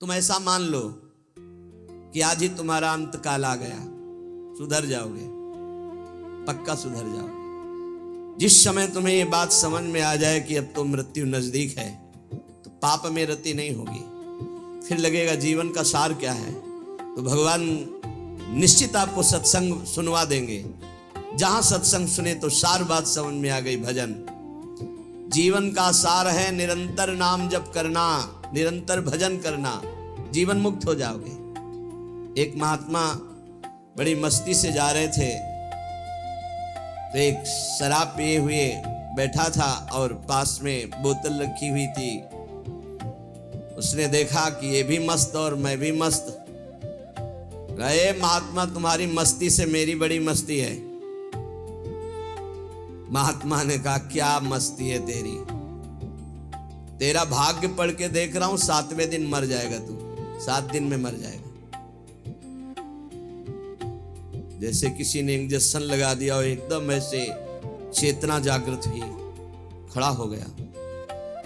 तुम ऐसा मान लो कि आज ही तुम्हारा अंत काल आ गया, सुधर जाओगे, पक्का सुधर जाओगे। जिस समय तुम्हें ये बात समझ में आ जाए कि अब तो मृत्यु नजदीक है, तो पाप में रति नहीं होगी। फिर लगेगा जीवन का सार क्या है, तो भगवान निश्चित आपको सत्संग सुनवा देंगे। जहां सत्संग सुने तो सार बात समझ में आ गई। भजन जीवन का सार है, निरंतर नाम जप करना, निरंतर भजन करना, जीवन मुक्त हो जाओगे। एक महात्मा बड़ी मस्ती से जा रहे थे, तो एक शराब पिए हुए बैठा था और पास में बोतल रखी हुई थी। उसने देखा कि ये भी मस्त और मैं भी मस्त। गए महात्मा, तुम्हारी मस्ती से मेरी बड़ी मस्ती है। महात्मा ने कहा क्या मस्ती है तेरी, तेरा भाग्य पढ़ के देख रहा हूं, 7वें दिन मर जाएगा तू, 7 दिन में मर जाएगा। जैसे किसी ने इंजेक्शन लगा दिया और एकदम ऐसे चेतना जागृत हुई, खड़ा हो गया,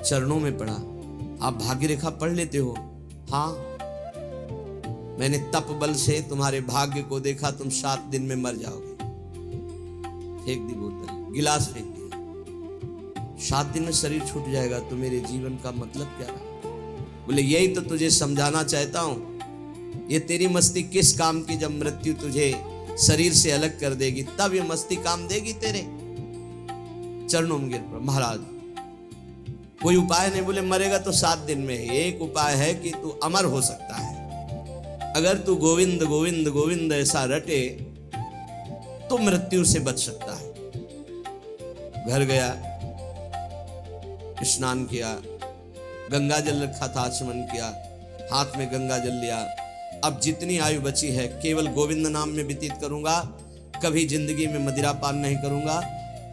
चरणों में पड़ा। आप भाग्य रेखा पढ़ लेते हो? हाँ, मैंने तप बल से तुम्हारे भाग्य को देखा, तुम 7 दिन में मर जाओगे। फेंक दी बोतल, गिलास फेंक दिया। 7 दिन में शरीर छूट जाएगा, तो मेरे जीवन का मतलब क्या रहा? बोले यही तो तुझे समझाना चाहता हूं। ये तेरी मस्ती किस काम की, जब मृत्यु तुझे शरीर से अलग कर देगी, तब ये मस्ती काम देगी तेरे। चरणों में गिर पड़ा। महाराज कोई उपाय नहीं? बोले मरेगा तो 7 दिन में। एक उपाय है कि तू अमर हो सकता है। अगर तू गोविंद गोविंद गोविंद ऐसा रटे तो मृत्यु से बच सकता है। घर गया, स्नान किया, गंगा जल रखा था, आचमन किया, हाथ में गंगा जल लिया। अब जितनी आयु बची है केवल गोविंद नाम में व्यतीत करूंगा, कभी जिंदगी में मदिरा पान नहीं करूंगा।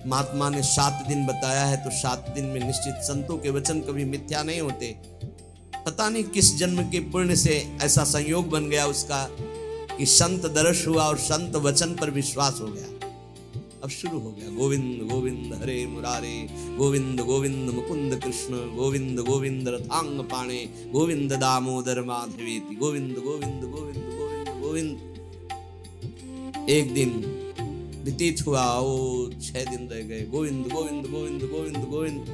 महात्मा ने 7 दिन बताया है, तो 7 दिन में निश्चित, संतों के वचन कभी मिथ्या नहीं होते। पता नहीं किस जन्म के पुण्य से ऐसा संयोग बन गया उसका कि संत दर्श हुआ और संत वचन पर विश्वास हो गया। अब शुरू हो गया गोविंद गोविंद हरे मुरारे, गोविंद गोविंद मुकुंद कृष्ण, गोविंद गोविंद रथांग पाणे, गोविंद दामोदर माधवेति, गोविंद गोविंद गोविंद गोविंद गोविंद। एक दिन व्यतीत हुआ, ओ 6 दिन रह गए, गोविंद गोविंद गोविंद गोविंद गोविंद।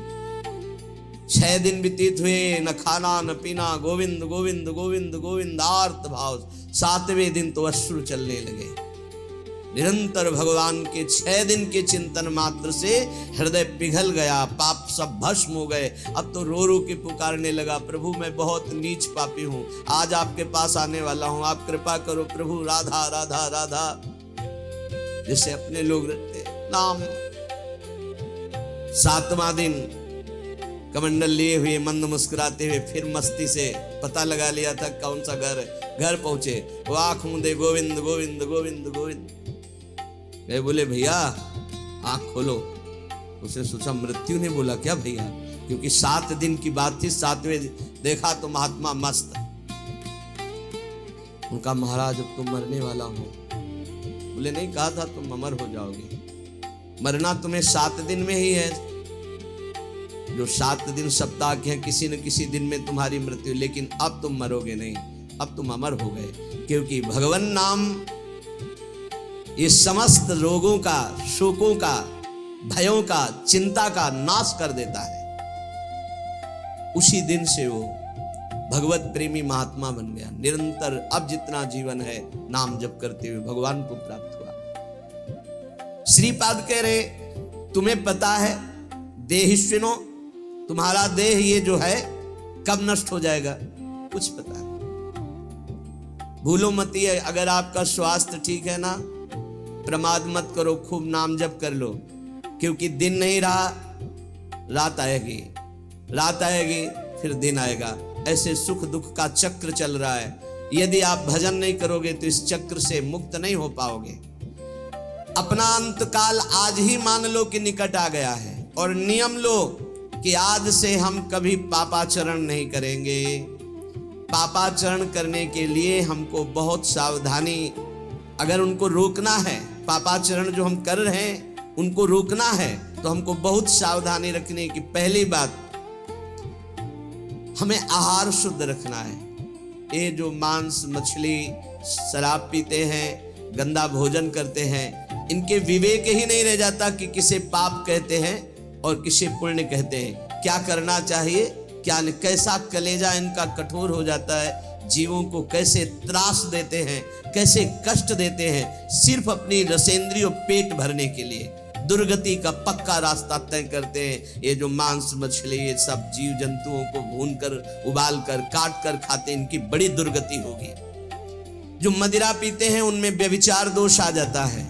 6 दिन व्यतीत हुए, न खाना न पीना, गोविंद गोविंद गोविंद गोविंद, आर्त भाव। 7वें दिन तो अश्रु चलने लगे। निरंतर भगवान के 6 दिन के चिंतन मात्र से हृदय पिघल गया, पाप सब भस्म हो गए। अब तो रो रो के पुकारने लगा, प्रभु मैं बहुत नीच पापी हूँ, आज आपके पास आने वाला हूँ, आप कृपा करो प्रभु, राधा राधा राधा। जैसे अपने लोग रखते नाम। 7वां दिन कमंडल लिए हुए, मंद मुस्कुराते हुए, फिर मस्ती से पता लगा लिया था कौन सा घर है। घर पहुंचे, वो आंख मूंदे, गोविंद गोविंद गोविंद गोविंद। गए, बोले भैया आंख खोलो। उसने सोचा मृत्यु ने बोला क्या भैया, क्योंकि 7 दिन की बात थी। 7वें देखा तो महात्मा मस्त। उनका महाराज अब तुम मरने वाला हो। बोले नहीं, कहा था तुम अमर हो जाओगे, मरना तुम्हें 7 दिन में ही है। जो 7 दिन सप्ताह के हैं, किसी न किसी दिन में तुम्हारी मृत्यु, लेकिन अब तुम मरोगे नहीं, अब तुम अमर हो गए। क्योंकि भगवान नाम ये समस्त रोगों का, शोकों का, भयों का, चिंता का नाश कर देता है। उसी दिन से वो भगवत प्रेमी महात्मा बन गया। निरंतर अब जितना जीवन है नाम जप करते हुए भगवान को प्राप्त हुआ। श्रीपाद कह रहे तुम्हें पता है देहिष्विनो, तुम्हारा देह ये जो है कब नष्ट हो जाएगा, कुछ पता नहीं। भूलो मत, अगर आपका स्वास्थ्य ठीक है ना, प्रमाद मत करो, खूब नाम जप कर लो, क्योंकि दिन नहीं रहा, रात आएगी, रात आएगी, फिर दिन आएगा। ऐसे सुख दुख का चक्र चल रहा है। यदि आप भजन नहीं करोगे तो इस चक्र से मुक्त नहीं हो पाओगे। अपना अंतकाल आज ही मान लो कि निकट आ गया है, और नियम लो कि आज से हम कभी पापाचरण नहीं करेंगे। पापाचरण करने के लिए हमको बहुत सावधानी, अगर उनको रोकना है, पापाचरण जो हम कर रहे हैं उनको रोकना है, तो हमको बहुत सावधानी रखने की। पहली बात, हमें आहार शुद्ध रखना है। ये जो मांस मछली शराब पीते हैं, गंदा भोजन करते हैं, इनके विवेक ही नहीं रह जाता कि किसे पाप कहते हैं और किसे पुण्य कहते हैं, क्या करना चाहिए क्या नहीं। कैसा कलेजा इनका कठोर हो जाता है, जीवों को कैसे त्रास देते हैं, कैसे कष्ट देते हैं, सिर्फ अपनी रसेंद्री और पेट भरने के लिए दुर्गति का पक्का रास्ता तय करते हैं। ये जो मांस मछली ये सब जीव जंतुओं को भून कर उबाल कर काट कर खाते, इनकी बड़ी दुर्गति होगी। जो मदिरा पीते हैं उनमें व्यभिचार दोष आ जाता है,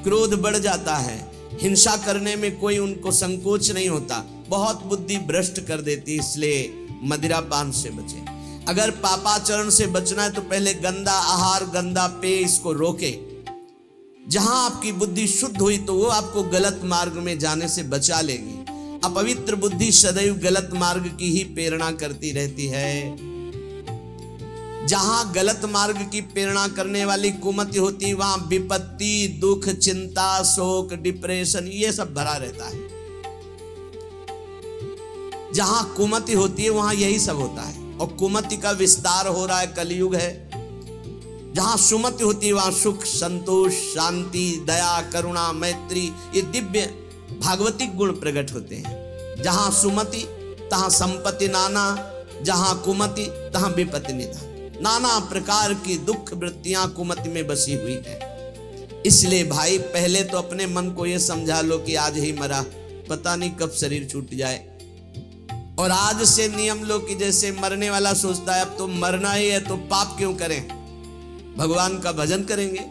क्रोध बढ़ जाता है, हिंसा करने में कोई उनको संकोच नहीं होता, बहुत बुद्धि भ्रष्ट कर देती। इसलिए मदिरा पान से बचे। अगर पापाचरण से बचना है तो पहले गंदा आहार गंदा पेय इसको रोके। जहां आपकी बुद्धि शुद्ध हुई तो वो आपको गलत मार्ग में जाने से बचा लेगी। अपवित्र बुद्धि सदैव गलत मार्ग की ही प्रेरणा करती रहती है। जहां गलत मार्ग की प्रेरणा करने वाली कुमति होती वहां विपत्ति दुख चिंता शोक डिप्रेशन ये सब भरा रहता है। जहां कुमति होती है वहां यही सब होता है और कुमति का विस्तार हो रहा है, कलयुग है। जहां सुमति होती है वहां सुख संतोष शांति दया करुणा मैत्री ये दिव्य भागवतिक गुण प्रकट होते हैं। जहां सुमति तहां संपत्ति नाना, जहां कुमति तहां विपत्ति निधान। नाना प्रकार की दुख वृत्तियां कुमति में बसी हुई है। इसलिए भाई पहले तो अपने मन को यह समझा लो कि आज ही मरा, पता नहीं कब शरीर छूट जाए। और आज से नियम लो कि जैसे मरने वाला सोचता है अब तो मरना ही है तो पाप क्यों करें, भगवान का भजन करेंगे।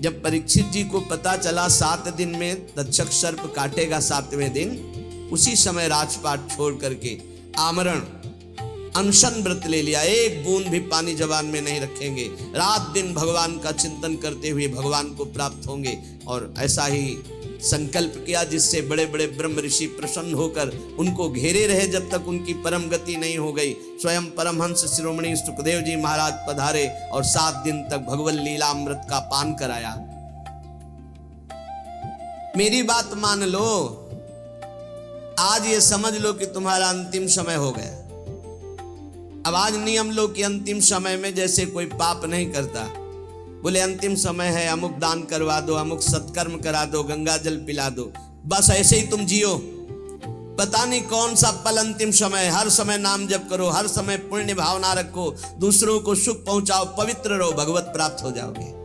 जब परीक्षित जी को पता चला 7 दिन में तक्षक सर्प काटेगा 7वें दिन, उसी समय राजपाट छोड़ करके आमरण अनशन व्रत ले लिया। एक बूंद भी पानी जबान में नहीं रखेंगे, रात दिन भगवान का चिंतन करते हुए भगवान को प्राप्त होंगे। और ऐसा ही संकल्प किया जिससे बड़े बड़े ब्रह्म ऋषि प्रसन्न होकर उनको घेरे रहे जब तक उनकी परम गति नहीं हो गई। स्वयं परमहंस शिरोमणि सुखदेव जी महाराज पधारे और 7 दिन तक भगवत लीलामृत का पान कराया। मेरी बात मान लो, आज ये समझ लो कि तुम्हारा अंतिम समय हो गया। अब आज नियम लो कि अंतिम समय में जैसे कोई पाप नहीं करता, बोले अंतिम समय है अमुक दान करवा दो, अमुक सत्कर्म करा दो, गंगा जल पिला दो, बस ऐसे ही तुम जियो। पता नहीं कौन सा पल अंतिम समय, हर समय नाम जप करो, हर समय पुण्य भावना रखो, दूसरों को सुख पहुंचाओ, पवित्र रहो, भगवत प्राप्त हो जाओगे।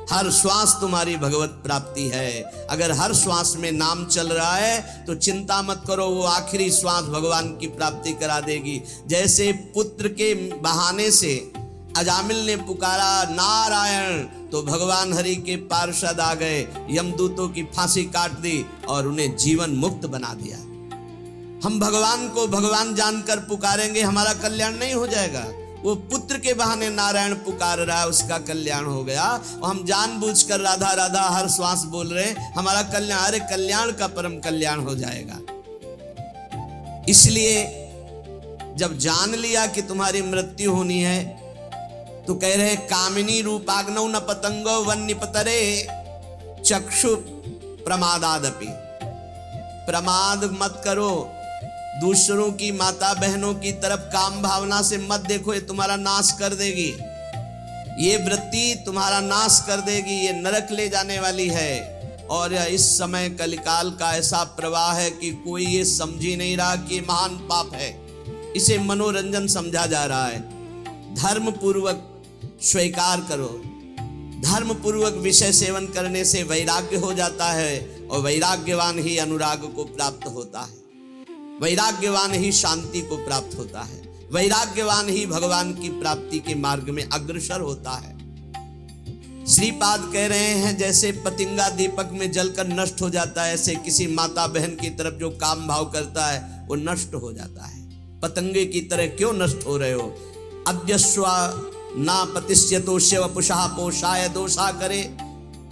हर श्वास तुम्हारी भगवत प्राप्ति है। अगर हर श्वास में नाम चल रहा है तो चिंता मत करो, वो आखिरी श्वास भगवान की प्राप्ति करा देगी। जैसे पुत्र के बहाने से अजामिल ने पुकारा नारायण तो भगवान हरि के पार्षद आ गए, यमदूतों की फांसी काट दी और उन्हें जीवन मुक्त बना दिया। हम भगवान को भगवान जानकर पुकारेंगे, हमारा कल्याण नहीं हो जाएगा। वो पुत्र के बहाने नारायण पुकार रहा है, उसका कल्याण हो गया। और हम जानबूझकर राधा राधा हर श्वास बोल रहे हैं, हमारा कल्याण, अरे कल्याण का परम कल्याण हो जाएगा। इसलिए जब जान लिया कि तुम्हारी मृत्यु होनी है तो कह रहे कामिनी रूपाग्नौ न पतंगो वन्निपतरे चक्षु प्रमादादपि। प्रमाद मत करो, दूसरों की माता बहनों की तरफ काम भावना से मत देखो, ये तुम्हारा नाश कर देगी। ये वृत्ति तुम्हारा नाश कर देगी, ये नरक ले जाने वाली है। और इस समय कलिकाल का ऐसा प्रवाह है कि कोई ये समझ ही नहीं रहा कि महान पाप है, इसे मनोरंजन समझा जा रहा है। धर्म पूर्वक स्वीकार करो। धर्म पूर्वक विषय सेवन करने से वैराग्य हो जाता है और वैराग्यवान ही अनुराग को प्राप्त होता है, वैराग्यवान ही शांति को प्राप्त होता है, वैराग्यवान ही भगवान की प्राप्ति के मार्ग में अग्रसर होता है। श्रीपाद कह रहे हैं जैसे पतिंगा दीपक में जलकर नष्ट हो जाता है, ऐसे किसी माता बहन की तरफ जो काम भाव करता है वो नष्ट हो जाता है। पतंगे की तरह क्यों नष्ट हो रहे हो? अद्यस्वा ना पतिष्यतो शिव पुषा पोषाय दोषा करे।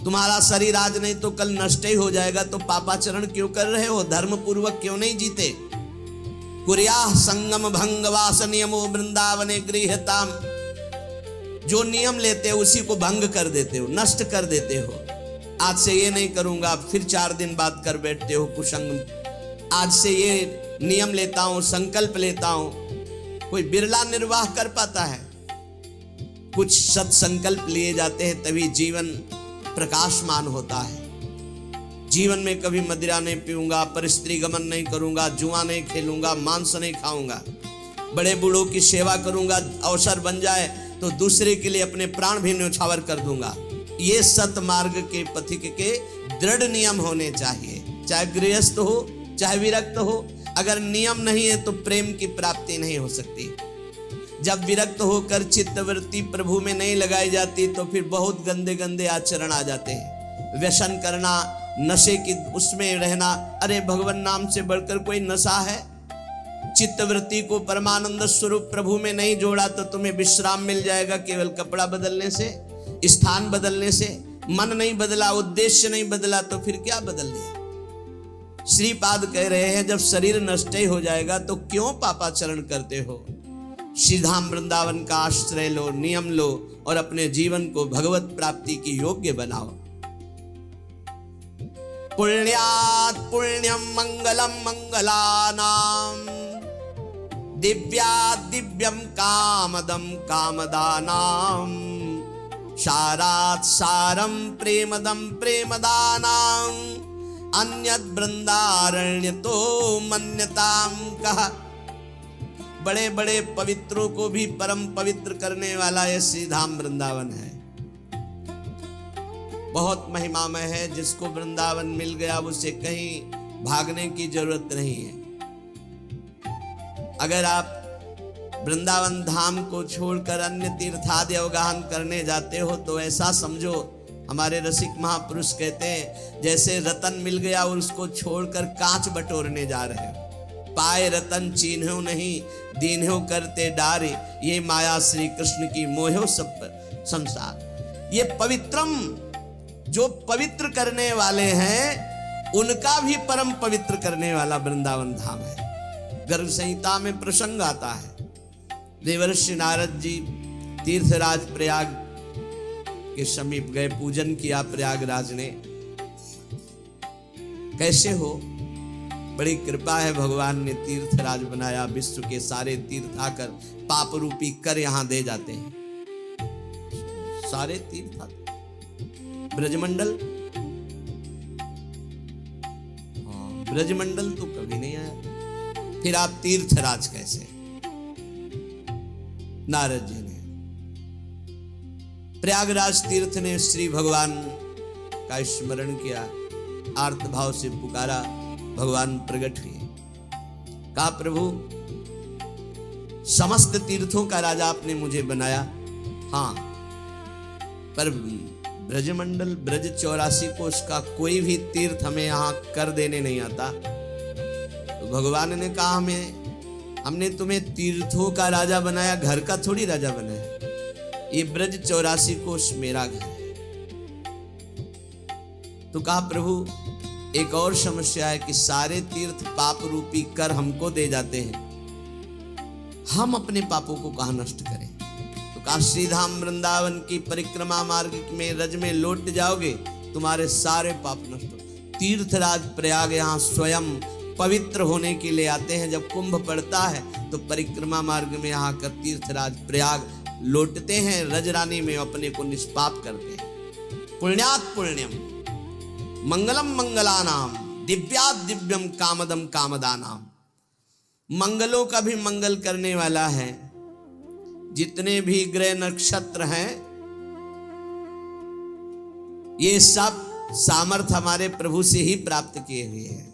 तुम्हारा शरीर आज नहीं तो कल नष्ट ही हो जाएगा, तो पापाचरण क्यों कर रहे हो? धर्म पूर्वक क्यों नहीं जीते? कुर्याः संगम भंगवास नियमो वृंदावने गृह्यताम। जो नियम लेते हो उसी को भंग कर देते हो, नष्ट कर देते हो। आज से ये नहीं करूंगा, फिर 4 दिन बाद कर बैठते हो कुसंग। आज से ये नियम लेता हूं, संकल्प लेता हूं। कोई बिरला निर्वाह कर पाता है। कुछ सत्संकल्प लिए जाते हैं, तभी जीवन प्रकाशमान होता है। जीवन में कभी मदिरा नहीं पीऊंगा, परस्त्री गमन नहीं करूंगा, जुआ नहीं खेलूंगा, मांस नहीं खाऊंगा, बड़े बूढ़ों की सेवा करूंगा, अवसर बन जाए तो दूसरे के लिए अपने प्राण भी न्यौछावर कर दूंगा। ये सत मार्ग के पथिक के दृढ़ नियम होने चाहिए, चाहे गृहस्थ हो चाहे विरक्त हो। अगर नियम नहीं है तो प्रेम की प्राप्ति नहीं हो सकती। जब विरक्त होकर चित्तवृत्ति प्रभु में नहीं लगाई जाती तो फिर बहुत गंदे गंदे आचरण आ जाते हैं। व्यसन करना, नशे की उसमें रहना, अरे भगवान नाम से बढ़कर कोई नशा है? चित्तवृत्ति को परमानंद स्वरूप प्रभु में नहीं जोड़ा तो तुम्हें विश्राम मिल जाएगा केवल कपड़ा बदलने से, स्थान बदलने से। मन नहीं बदला, उद्देश्य नहीं बदला तो फिर क्या बदल दिया? श्रीपाद कह रहे हैं जब शरीर नष्ट हो जाएगा तो क्यों पापाचरण करते हो? श्रीधाम वृंदावन का आश्रय लो, नियम लो और अपने जीवन को भगवत प्राप्ति की योग्य बनाओ। पुण्यात् पुण्यम मंगलम मंगलानाम, दिव्यात् दिव्यम कामदम कामदानाम, सारात् सारम प्रेमदम प्रेमदानाम, अन्यत् बृंदारण्य तो मन्यताम कहा। बड़े बड़े पवित्रों को भी परम पवित्र करने वाला यह श्रीधाम वृंदावन है। बहुत महिमामय है। जिसको वृंदावन मिल गया उसे कहीं भागने की जरूरत नहीं है। अगर आप वृंदावन धाम को छोड़कर अन्य तीर्थादि अवगाहन करने जाते हो तो ऐसा समझो, हमारे रसिक महापुरुष कहते हैं जैसे रतन मिल गया और उसको छोड़कर कांच बटोरने जा रहे हो। पाए रतन चीन्हो नहीं, दीन्हो करते डारे, ये माया श्री कृष्ण की मोहो सब संसार। ये पवित्रम, जो पवित्र करने वाले हैं उनका भी परम पवित्र करने वाला वृंदावन धाम है। गर्भ संहिता में प्रसंग आता है, देवर्षि नारद जी तीर्थराज प्रयाग के समीप गए, पूजन किया प्रयागराज ने। कैसे हो? बड़ी कृपा है, भगवान ने तीर्थराज बनाया। विश्व के सारे तीर्थ आकर पाप रूपी कर यहां दे जाते हैं। सारे तीर्थ आते। ब्रजमंडल, ब्रजमंडल तो कभी नहीं आया, फिर आप तीर्थराज कैसे? नारद जी ने प्रयागराज तीर्थ ने श्री भगवान का स्मरण किया, आर्त भाव से पुकारा, भगवान प्रकट हुए। कहा प्रभु समस्त तीर्थों का राजा आपने मुझे बनाया, हाँ, पर ब्रजमंडल ब्रज 84 को उसका कोई भी तीर्थ हमें यहां कर देने नहीं आता। तो भगवान ने कहा हमने तुम्हें तीर्थों का राजा बनाया, घर का थोड़ी राजा बनाया। ये ब्रज 84 कोष मेरा घर है। तो कहा प्रभु एक और समस्या है कि सारे तीर्थ पाप रूपी कर हमको दे जाते हैं, हम अपने पापों को कहां नष्ट करें? तो कहा श्रीधाम वृंदावन की परिक्रमा मार्ग में रज में लौट जाओगे, तुम्हारे सारे पाप नष्ट हो। तीर्थराज प्रयाग यहाँ स्वयं पवित्र होने के लिए आते हैं। जब कुंभ पड़ता है तो परिक्रमा मार्ग में यहाँ कर तीर्थराज प्रयाग लौटते हैं, रजरानी में अपने को निष्पाप करते हैं। पुण्यात् पुण्यम मंगलम मंगलानाम, दिव्यात् दिव्यम कामदम कामदानाम। मंगलों का भी मंगल करने वाला है। जितने भी ग्रह नक्षत्र हैं ये सब सामर्थ हमारे प्रभु से ही प्राप्त किए हुए हैं।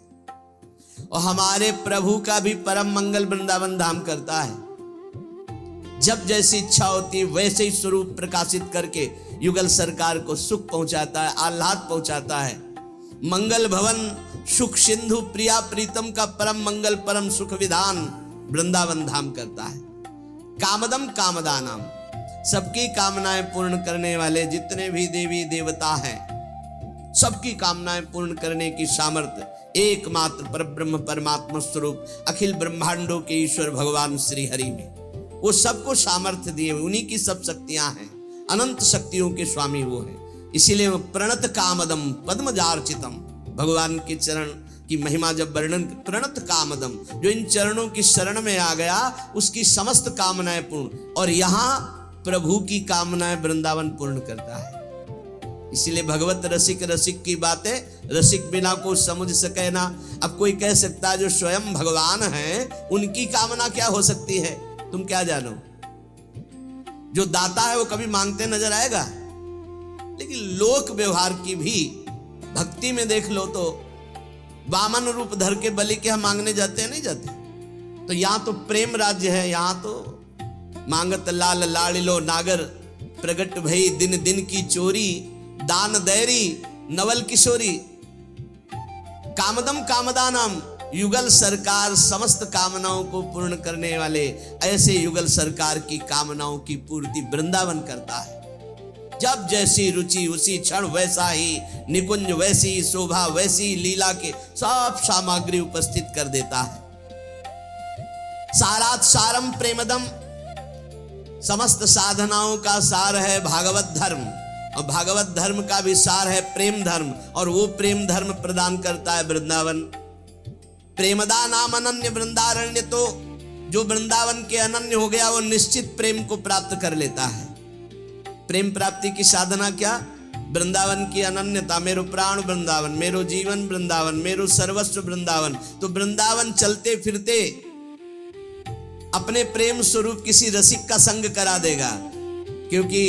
और हमारे प्रभु का भी परम मंगल वृंदावन धाम करता है। जब जैसी इच्छा होती वैसे ही स्वरूप प्रकाशित करके युगल सरकार को सुख पहुंचाता है, आह्लाद पहुंचाता है। मंगल भवन सुख सिंधु प्रिया प्रीतम का परम मंगल परम सुख विधान वृंदावन धाम करता है। कामदम कामदानाम, सबकी कामनाएं पूर्ण करने वाले जितने भी देवी देवता हैं, सबकी कामनाएं पूर्ण करने की सामर्थ्य एकमात्र परब्रह्म परमात्मा स्वरूप अखिल ब्रह्मांडों के ईश्वर भगवान श्री हरि में। वो सबको सामर्थ्य दिए, उन्हीं की सब शक्तियां हैं, अनंत शक्तियों के स्वामी वो हैं। इसीलिए प्रणत कामदम पद्मजार्चितम, भगवान के चरण की महिमा जब वर्णन, प्रणत कामदम, जो इन चरणों की शरण में आ गया उसकी समस्त कामनाएं पूर्ण। और यहाँ प्रभु की कामनाएं वृंदावन पूर्ण करता है। इसलिए भगवत रसिक रसिक की बातें रसिक बिना को समझ सके ना। अब कोई कह सकता है जो स्वयं भगवान है उनकी कामना क्या हो सकती है, तुम क्या जानो। जो दाता है वो कभी मांगते नजर आएगा, लेकिन लोक व्यवहार की भी भक्ति में देख लो तो वामन रूप धर के बलि के हम मांगने जाते हैं, नहीं जाते। तो यहाँ तो प्रेम राज्य है, यहाँ तो मांगत लाल लाड़िलो नागर प्रगट भई दिन दिन की चोरी दान दैरी नवल किशोरी। कामदम कामदानम, युगल सरकार समस्त कामनाओं को पूर्ण करने वाले, ऐसे युगल सरकार की कामनाओं की पूर्ति वृंदावन करता है। जब जैसी रुचि उसी क्षण वैसा ही निकुंज, वैसी शोभा, वैसी लीला के सब सामग्री उपस्थित कर देता है। सारात सारम प्रेमदम, समस्त साधनाओं का सार है भागवत धर्म, और भागवत धर्म का भी सार है प्रेम धर्म, और वो प्रेम धर्म प्रदान करता है वृंदावन। प्रेमदा नाम अनन्य वृंदारण्य, तो जो वृंदावन के अनन्य हो गया वो निश्चित प्रेम को प्राप्त कर लेता है। प्रेम प्राप्ति की साधना क्या, वृंदावन की अनन्यता। मेरो प्राण वृंदावन, मेरो जीवन वृंदावन, मेरो सर्वस्व वृंदावन। तो वृंदावन चलते फिरते अपने प्रेम स्वरूप किसी रसिक का संग करा देगा, क्योंकि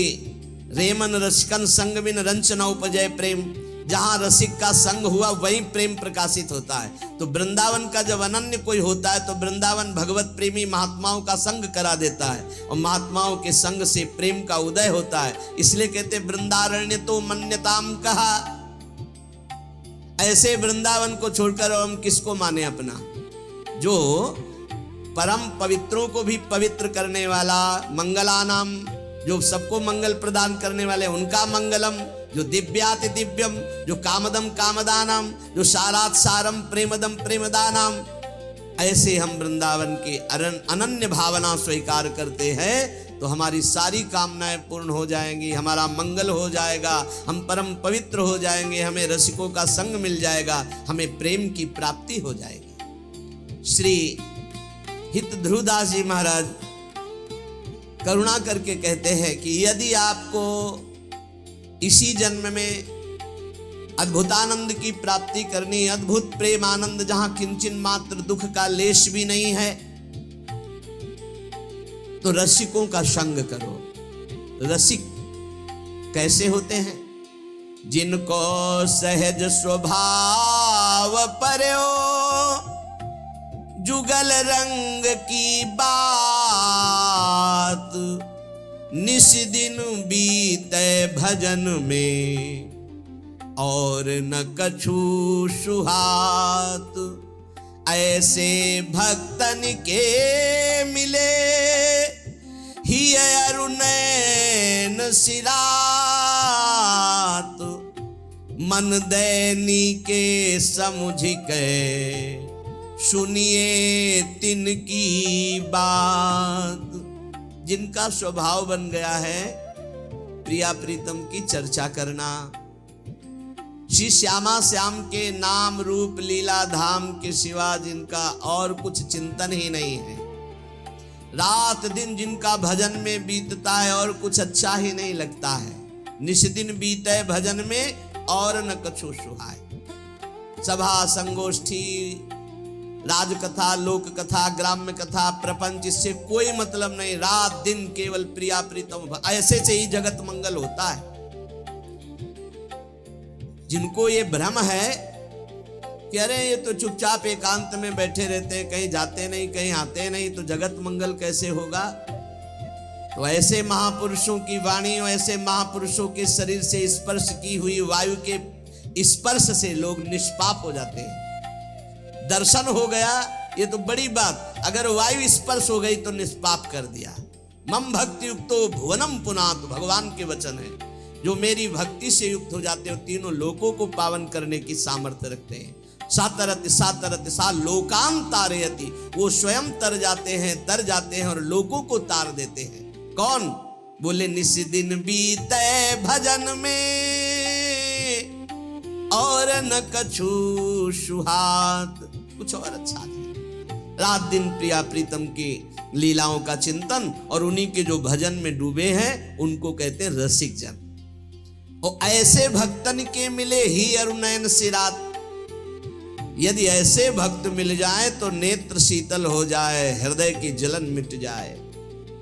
रेमन रसिकन संग बिन रंच न उपजय प्रेम। जहां रसिक का संग हुआ वहीं प्रेम प्रकाशित होता है। तो वृंदावन का जब अनन्य कोई होता है तो वृंदावन भगवत प्रेमी महात्माओं का संग करा देता है, और महात्माओं के संग से प्रेम का उदय होता है। इसलिए कहते वृंदारण्य तो मन्यताम कहा। ऐसे वृंदावन को छोड़कर हम किसको माने अपना, जो परम पवित्रों को भी पवित्र करने वाला, मंगलानाम, जो सबको मंगल प्रदान करने वाले उनका मंगलम, जो दिव्याति दिव्यम, जो कामदम कामदानम, जो सारात सारम प्रेमदम प्रेमदानम। ऐसे हम वृंदावन के अनन्य भावना स्वीकार करते हैं तो हमारी सारी कामनाएं पूर्ण हो जाएंगी, हमारा मंगल हो जाएगा, हम परम पवित्र हो जाएंगे, हमें रसिकों का संग मिल जाएगा, हमें प्रेम की प्राप्ति हो जाएगी। श्री हित ध्रुवदास जी महाराज करुणा करके कहते हैं कि यदि आपको इसी जन्म में अद्भुतानंद की प्राप्ति करनी, अद्भुत प्रेम आनंद जहां किंचन मात्र दुख का लेश भी नहीं है, तो रसिकों का संग करो। रसिक कैसे होते हैं, जिनको सहज स्वभाव पर्यो जुगल रंग की बात, निस दिन बीते भजन में और न कछु सुहात। ऐसे भक्तन के मिले ही अरुणैन सिरात, मन दैनी के समुझ के सुनिए तिनकी बात। जिनका स्वभाव बन गया है प्रिया प्रीतम की चर्चा करना, श्री श्यामा श्याम के नाम रूप लीला धाम के सिवा जिनका और कुछ चिंतन ही नहीं है, रात दिन जिनका भजन में बीतता है और कुछ अच्छा ही नहीं लगता है, निस दिन बीते भजन में और न कछु सुहाय। सभा संगोष्ठी राजकथा लोक कथा ग्राम्य कथा प्रपंच इससे कोई मतलब नहीं, रात दिन केवल प्रिया प्रीतम, ऐसे से ही जगत मंगल होता है। जिनको ये भ्रम है कि अरे ये तो चुपचाप एकांत में बैठे रहते हैं, कहीं जाते नहीं कहीं आते नहीं, तो जगत मंगल कैसे होगा। तो ऐसे महापुरुषों की वाणी और ऐसे महापुरुषों के शरीर से स्पर्श की हुई वायु के स्पर्श से लोग निष्पाप हो जाते हैं। दर्शन हो गया ये तो बड़ी बात, अगर वायु स्पर्श हो गई तो निष्पाप कर दिया। मम भक्ति युक्तो भुवनम पुनात, भगवान के वचन है। जो मेरी भक्ति से युक्त हो जाते हो तीनों लोकों को पावन करने की सामर्थ्य रखते हैं। सातरति सातरति सा लोकान तारयति, वो स्वयं तर जाते हैं और लोगों को तार देते हैं। कौन? बोले निस दिन बीते भजन में और न कछु सुहात। कुछ और अच्छा नहीं, रात दिन प्रिया प्रीतम की लीलाओं का चिंतन, और उन्हीं के जो भजन में डूबे हैं उनको कहते हैं रसिक जन। और ऐसे भक्तन के मिले ही अरुनयन सिरात, यदि ऐसे भक्त मिल जाए तो नेत्र शीतल हो जाए, हृदय की जलन मिट जाए।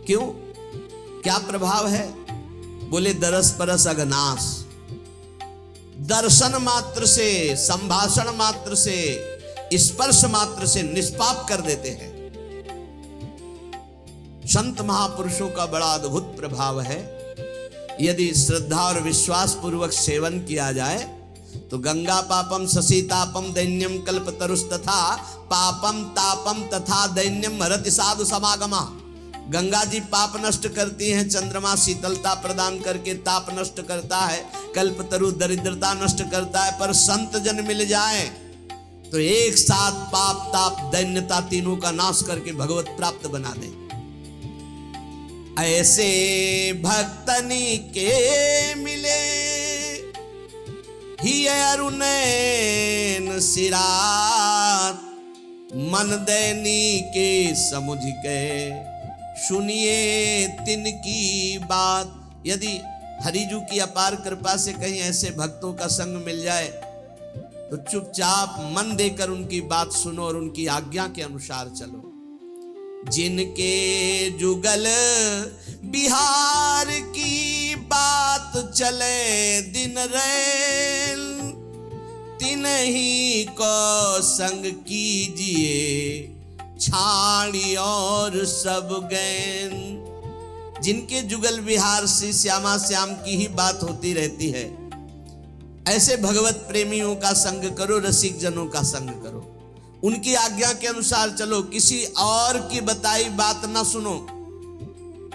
क्यों? क्या प्रभाव है? बोले दरस परस अगनाश, दर्शन मात्र से, संभाषण मात्र से, स्पर्श मात्र से निष्पाप कर देते हैं। संत महापुरुषों का बड़ा अद्भुत प्रभाव है। यदि श्रद्धा और विश्वास पूर्वक सेवन किया जाए तो गंगा पापम शशि तापम दैन्यम कल्पतरुस्तथा पापम तापम तथा दैन्यम हरति साधु समागमा। गंगा जी पाप नष्ट करती हैं, चंद्रमा शीतलता प्रदान करके ताप नष्ट करता है, कल्पतरु दरिद्रता नष्ट करता है, पर संत जन मिल जाए तो एक साथ पाप ताप दैन्यता तीनों का नाश करके भगवत प्राप्त बना दे। ऐसे भक्तनी के मिले ही अरुनैन सिरात, मन दैनी के समुझ के सुनिए तिनकी बात। यदि हरिजू की अपार कृपा से कहीं ऐसे भक्तों का संग मिल जाए तो चुपचाप मन देकर उनकी बात सुनो और उनकी आज्ञा के अनुसार चलो। जिनके जुगल बिहार की बात चले दिन रैल, तिन्हीं को संग कीजिए छाड़ी और सब गैन। जिनके जुगल बिहार से श्यामा श्याम की ही बात होती रहती है, ऐसे भगवत प्रेमियों का संग करो, रसिक जनों का संग करो, उनकी आज्ञा के अनुसार चलो, किसी और की बताई बात ना सुनो,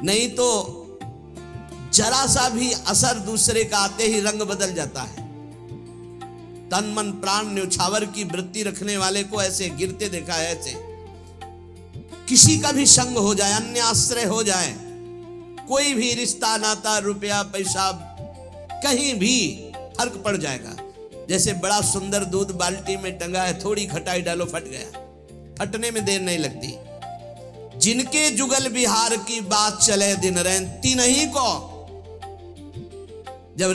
नहीं तो जरा सा भी असर दूसरे का आते ही रंग बदल जाता है। तन मन प्राण न्यौछावर की वृत्ति रखने वाले को ऐसे गिरते देखा है। ऐसे किसी का भी संग हो जाए, अन्य आश्रय हो जाए, कोई भी रिश्ता नाता रुपया पैसा कहीं भी फर्क पड़ जाएगा। जैसे बड़ा सुंदर दूध बाल्टी में टंगा है, थोड़ी खटाई डालो फट गया, फटने में देर नहीं लगती। जिनके जुगल बिहार की बात चले दिन रैन, तीनहीं को जब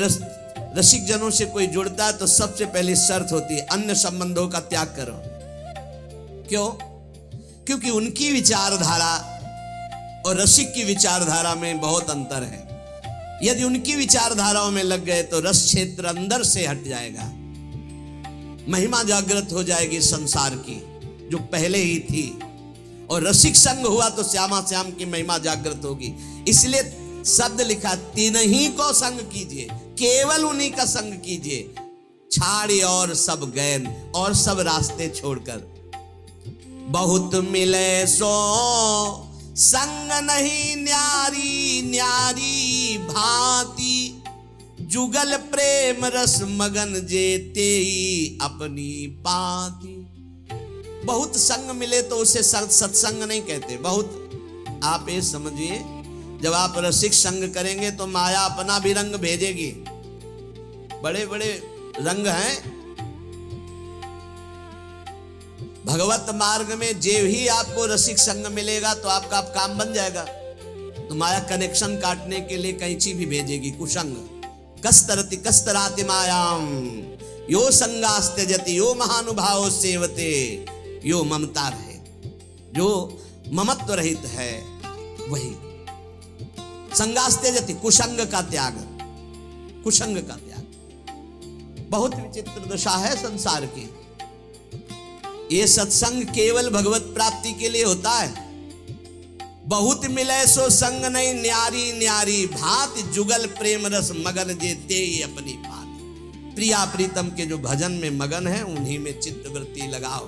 रसिक जनों से कोई जुड़ता है तो सबसे पहली शर्त होती है अन्य संबंधों का त्याग करो। क्यों? क्योंकि उनकी विचारधारा और रसिक की विचारधारा में बहुत अंतर है। यदि उनकी विचारधाराओं में लग गए तो रस क्षेत्र अंदर से हट जाएगा, महिमा जागृत हो जाएगी संसार की जो पहले ही थी, और रसिक संग हुआ तो श्यामा श्याम की महिमा जागृत होगी। इसलिए शब्द लिखा, तीनहीं को संग कीजिए, केवल उन्हीं का संग कीजिए, छाड़ी और सब गैन, और सब रास्ते छोड़कर। बहुत मिले सो संग नहीं न्यारी न्यारी भांति, जुगल प्रेम रस मगन जेते ही अपनी पाती। बहुत संग मिले तो उसे सत्संग नहीं कहते। बहुत, आप ये समझिए, जब आप रसिक संग करेंगे तो माया अपना भी रंग भेजेगी। बड़े बड़े रंग हैं भगवत मार्ग में। जे ही आपको रसिक संग मिलेगा तो आपका काम बन जाएगा। तो माया कनेक्शन काटने के लिए कैंची भी भेजेगी, कुसंग। कस्तरति कस्तराति मायाम यो संगास्त्यजति यो महानुभाव सेवते यो ममता रहे, जो ममत्व रहित है वही संगास्त्यजति, कुसंग का त्याग, कुसंग का त्याग। बहुत विचित्र दशा है संसार की। ये सत्संग केवल भगवत प्राप्ति के लिए होता है। बहुत मिले सो संग नहीं न्यारी न्यारी भांति, जुगल प्रेम रस मगन जे दे अपनी बात। प्रिया प्रीतम के जो भजन में मगन है उन्हीं में चित्त वृत्ति लगाओ।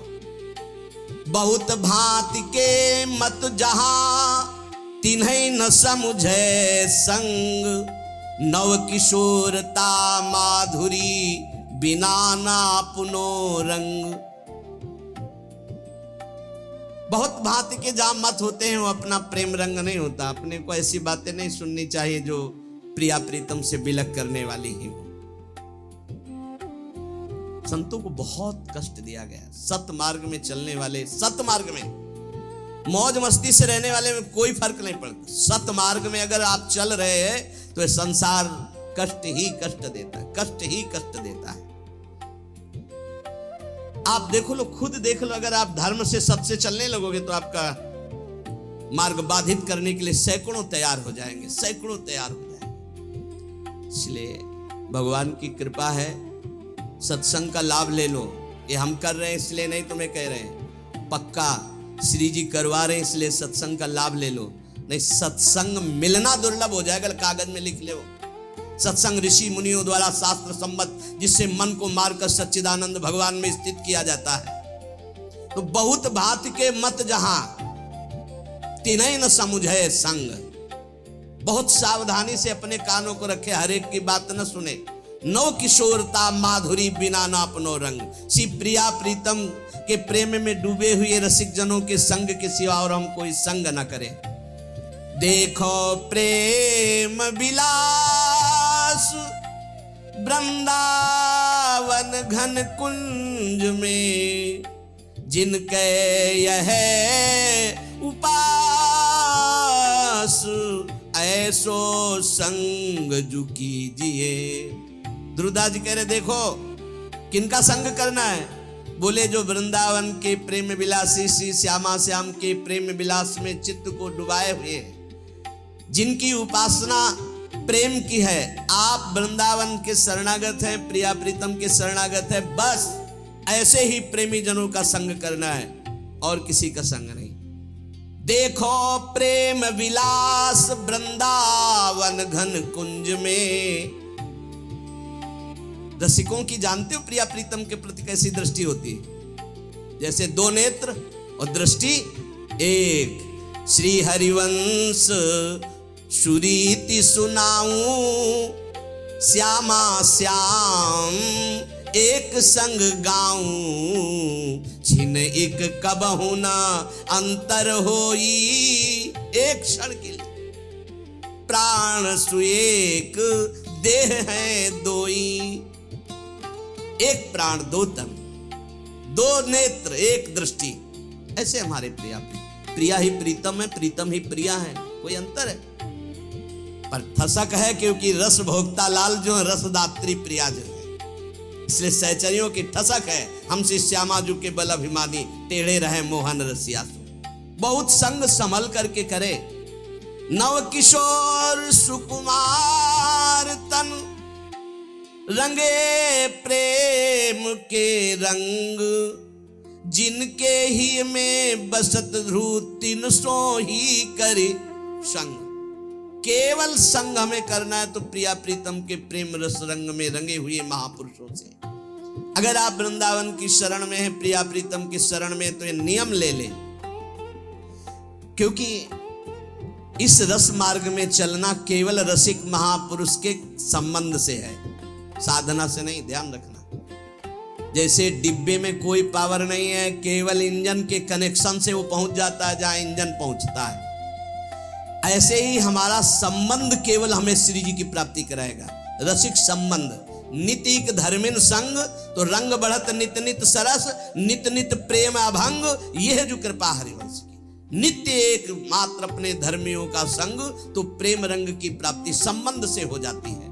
बहुत भांति के मत जहां तिन्हीं न समुझे संग, नव किशोरता माधुरी बिना ना पुनो रंग। बहुत भांति के जहां मत होते हैं वो अपना प्रेम रंग नहीं होता। अपने को ऐसी बातें नहीं सुननी चाहिए जो प्रिया प्रीतम से बिलक करने वाली ही हो। संतों को बहुत कष्ट दिया गया। सत मार्ग में चलने वाले, सत मार्ग में मौज मस्ती से रहने वाले में कोई फर्क नहीं पड़ता। सत मार्ग में अगर आप चल रहे हैं तो संसार कष्ट ही कष्ट देता है, कष्ट ही कष्ट देता है। आप देखो लो, खुद देख लो, अगर आप धर्म से सत से चलने लगोगे तो आपका मार्ग बाधित करने के लिए सैकड़ों तैयार हो जाएंगे, सैकड़ों तैयार हो जाएंगे। इसलिए भगवान की कृपा है, सत्संग का लाभ ले लो। ये हम कर रहे हैं इसलिए नहीं तुम्हें कह रहे हैं, पक्का श्री जी करवा रहे हैं इसलिए सत्संग का लाभ ले लो। नहीं, सत्संग मिलना दुर्लभ हो जाएगा, कागज में लिख ले। सत्संग ऋषि मुनियों द्वारा शास्त्र सम्मत, जिससे मन को मारकर सच्चिदानंद भगवान में स्थित किया जाता है। तो बहुत भांत के मत जहां तिनय न समुझे संग, बहुत सावधानी से अपने कानों को रखे, हर एक की बात न सुने। नो किशोरता माधुरी बिना न अपनो रंग, सी प्रिया प्रीतम के प्रेम में डूबे हुए रसिक जनों के संग के सिवा और हम कोई संग न करें। देखो प्रेम विलास वृंदावन घन कुंज में, जिनके यह उपास ऐसो संग जो कीजिए। ध्रुवदास जी कह रहे देखो किनका संग करना है। बोले जो वृंदावन के प्रेम विलासी श्री श्यामा श्याम के प्रेम विलास में चित्त को डुबाए हुए हैं, जिनकी उपासना प्रेम की है। आप वृंदावन के शरणागत हैं, प्रिया प्रीतम के शरणागत हैं, बस ऐसे ही प्रेमी जनों का संग करना है और किसी का संग नहीं। देखो प्रेम विलास वृंदावन घन कुंज में। रसिकों की जानते हो प्रिया प्रीतम के प्रति कैसी दृष्टि होती है, जैसे दो नेत्र और दृष्टि एक। श्री हरिवंश सुरीति सुनाऊं, श्यामा श्याम एक संग गाऊं, छिन एक कबहु न अंतर होई, एक क्षण के लिए प्राण सुएक देह है दोई। एक प्राण दो तन, दो नेत्र एक दृष्टि, ऐसे हमारे प्रिया ही प्रीतम है, प्रीतम ही प्रिया है, कोई अंतर है? पर फसक है क्योंकि रस भोक्ता लाल जो है, रसदात्री प्रिया जो है, इसलिए सहचरियों की ठसक है। हमसे श्यामा जू के बल अभिमानी, टेढ़े रहे मोहन रसिया। बहुत संग संभल करके करे। नव किशोर सुकुमार तन, रंगे प्रेम के रंग, जिनके ही में बसत ध्रुव तीन सो ही करे संग। केवल संग हमें करना है तो प्रिया प्रीतम के प्रेम रस रंग में रंगे हुए महापुरुषों से। अगर आप वृंदावन की शरण में हैं, प्रिया प्रीतम की शरण में, तो ये नियम ले लें, क्योंकि इस रस मार्ग में चलना केवल रसिक महापुरुष के संबंध से है, साधना से नहीं। ध्यान रखना, जैसे डिब्बे में कोई पावर नहीं है, केवल इंजन के कनेक्शन से वो पहुंच जाता है जहां इंजन पहुंचता है, ऐसे ही हमारा संबंध केवल हमें श्री जी की प्राप्ति कराएगा। रसिक संबंध, नितिक धर्मिन संग, तो रंग बढ़त नित नित सरस, नित नित प्रेम अभंग, यह जो कृपा हरिवंश की। नित्य एक मात्र अपने धर्मियों का संग, तो प्रेम रंग की प्राप्ति संबंध से हो जाती है।